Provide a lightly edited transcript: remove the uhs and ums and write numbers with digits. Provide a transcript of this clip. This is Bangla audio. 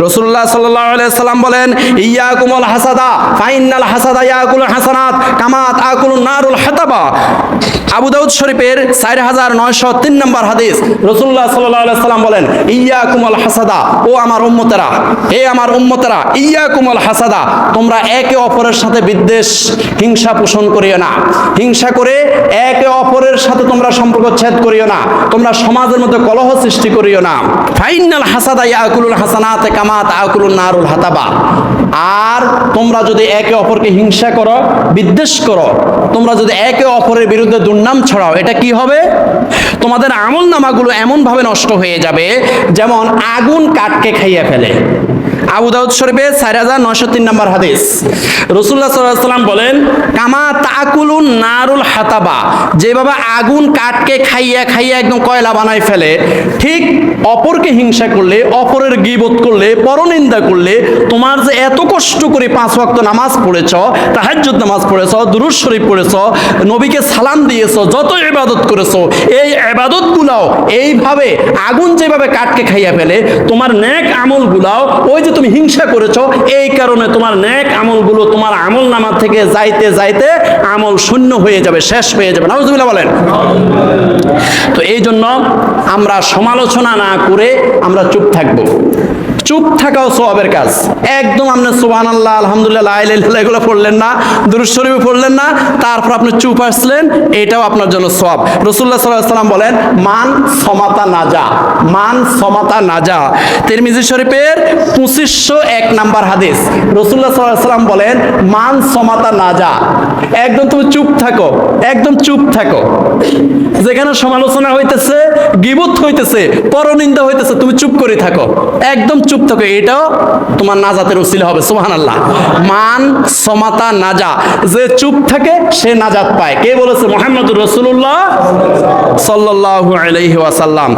রাসূলুল্লাহ সাল্লাল্লাহু আলাইহি সাল্লাম বলেন, ইয়াকুমুল হাসাদা ফাইনাল হাসাদা ইয়াকুলুল হাসানাত কামা তাকুলুন নারুল হাতাবা। আবু দাউদ শরীফের 4903 নম্বর হাদিস। রাসূলুল্লাহ সাল্লাল্লাহু আলাইহি সাল্লাম বলেন, ইয়াকুমুল হাসাদা, ও আমার উম্মতেরা, হে আমার উম্মতেরা, ইয়াকুমুল হাসাদা, তোমরা একে অপরের সাথে বিদ্বেষ হিংসা পোষণ করিও না। হিংসা করে একে অপরের সাথে তোমরা সম্পর্ক ছেদ করিও না। তোমরা সমাজের মধ্যে কলহ সৃষ্টি করিও না। ফাইনাল হাসাদা ইয়াকুলুল হাসানাত কামা তাকুলুন নারুল হাতাবা। আর তোমরা যদি একে অপরকে হিংসা করো, বিদ্বেষ করো, তোমরা যদি একে অপরের বিরুদ্ধে দুর্নাম ছড়াও, এটা কি হবে? তোমাদের আমল নামাগুলো এমন ভাবে নষ্ট হয়ে যাবে যেমন আগুন কাঠকে খাইয়ে ফেলে। আবু দাউদ শরীফের 4903 নম্বর হাদিস। রাসূলুল্লাহ সাল্লাল্লাহু আলাইহি সাল্লাম বলেন, কামা তাকুলুন নারুল হাতাবা, যেভাবে আগুন কাঠকে খাইয়া খাইয়া একদম কয়লা বানায় ফেলে, ঠিক অপরকে হিংসা করলে, অপরের গীবত করলে, পরনিন্দা করলে, তোমার যে এত কষ্ট করে 5 ওয়াক্ত নামাজ পড়েছ, তাহাজ্জুদ নামাজ পড়েছ, দুরূদ শরীফ পড়েছ, নবীকে সালাম দিয়েছ, যত ইবাদত করেছো, এই ইবাদতগুলোও এইভাবে আগুন যেভাবে কাঠকে খাইয়া ফেলে, তোমার নেক আমলগুলোও ওই যে তুমি হিংসা করেছো, এই কারণে তোমার নেক আমলগুলো তোমার আমল নামা থেকে যাইতে যাইতে আমল শূন্য হয়ে যাবে, শেষ হয়ে যাবে। নাউজুবিল্লাহ বলেন। তো এই জন্য আমরা সমালোচনা না করে আমরা চুপ থাকবো। চুপ থাকাও সওয়াবের কাজ। একদম আপনি সুবহানাল্লাহ, আলহামদুলিল্লাহ, লা ইলাহা ইল্লাল্লাহ এগুলো পড়লেন না, দুরূদ শরীফ পড়লেন না, তারপর আপনি চুপ আসলেন, এটাও আপনার জন্য সওয়াব। রাসূলুল্লাহ সাল্লাল্লাহু আলাইহি সাল্লাম বলেন, মান সমাতা নাজা, মান সমাতা নাজা। তিরমিজি শরীফের 2501 নাম্বার হাদিস। রাসূলুল্লাহ সাল্লাল্লাহু আলাইহি সাল্লাম বলেন, মান সমাতা নাজা। একদম তুমি চুপ থাকো, একদম চুপ থাকো। যেখানে সমালোচনা হইতেছে, গীবত হইতেছে, পরনিন্দা হইতেছে, তুমি চুপ করে থাকো, একদম চুপ থাকো, এটাও তোমার নাজাতের উসিলা হবে। সুবহানাল্লাহ। মান সমাতা নাজা, যে চুপ থাকে সে নাজাত পায়। কে বলেছে? মুহাম্মদুর রাসূলুল্লাহ সাল্লাল্লাহু আলাইহি ওয়াসাল্লাম।